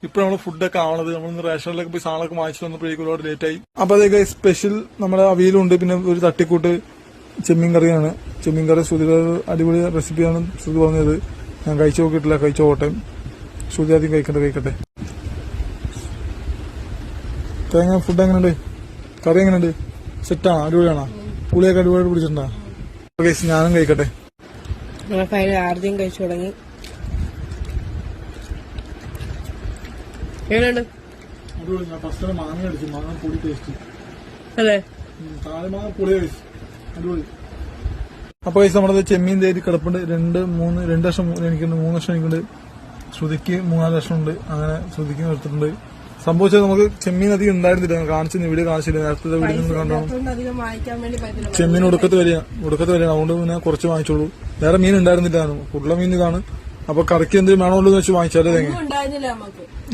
ഇപ്പൊ നമ്മള് ഫുഡൊക്കെ ആവണത് നമ്മളിന്ന് റേഷനിലൊക്കെ പോയി സാധനമൊക്കെ വാങ്ങിച്ചു വന്നപ്പോഴേക്കും ഒരുപാട് ലേറ്റ് ആയി. അപ്പൊ അതൊക്കെ സ്പെഷ്യൽ നമ്മുടെ അവിയലുണ്ട്, പിന്നെ ഒരു തട്ടിക്കൂട്ട് ചെമ്മീൻ കറിയാണ്. ചെമ്മീൻ കറി ശ്രുതിയുടെ അടിപൊളി റെസിപ്പിയാണ് ശ്രുതി പറഞ്ഞത്. ഞാൻ കഴിച്ചു നോക്കിയിട്ടില്ല, കഴിച്ചു നോക്കട്ടെ. ശ്രുതി ആദ്യം കഴിക്കട്ടെ. തേങ്ങ ഫുഡ് എങ്ങനെയുണ്ട്? കറി എങ്ങനെയുണ്ട്? സെറ്റാണോ? അടിപൊളിയാണോ? പുളിയൊക്കെ അടിപൊളിയായിട്ട് പിടിച്ചിട്ടുണ്ടോ? ഞാനും കഴിക്കട്ടെ. ആദ്യം കഴിച്ചു തുടങ്ങി. എങ്ങനെയുണ്ട്? അടിപൊളി. ഞാൻ ഫസ്റ്റ് മാങ്ങ കഴിച്ചു. മാങ്ങ പൊടി ടേസ്റ്റ് അല്ലേ? കാലമാങ്ങ പൊളി കഴിച്ചു. അടിപൊളി. അപ്പൊ കഴിച്ച് നമ്മളത് ചെമ്മീൻ തേരി കിടപ്പുണ്ട്. രണ്ട് ലക്ഷം എനിക്കുണ്ട്, 3 ലക്ഷം എനിക്കുണ്ട്. ശ്രുതിക്ക് 4 ലക്ഷം ഉണ്ട്. അങ്ങനെ ശ്രുതിക്ക് എടുത്തിട്ടുണ്ട്. സംഭവിച്ചത് നമുക്ക് ചെമ്മീൻ അധികം ഉണ്ടായിരുന്നില്ല, കാണിച്ചിരുന്നു, വീഡിയോ കാണിച്ചില്ല. നേരത്തെ വീഡിയോ നിന്ന് കണ്ടോ ചെമ്മീൻ ഒടുക്കത്ത് വരികയാണ്. അതുകൊണ്ട് പിന്നെ കുറച്ച് വാങ്ങിച്ചോളൂ. വേറെ മീൻ ഉണ്ടായിരുന്നില്ല, ഉള്ള മീൻ ഇതാണ്. അപ്പൊ കറിക്ക് എന്തെങ്കിലും വേണമല്ലോ എന്ന് വെച്ച് വാങ്ങിച്ചാലേ തേങ്ങ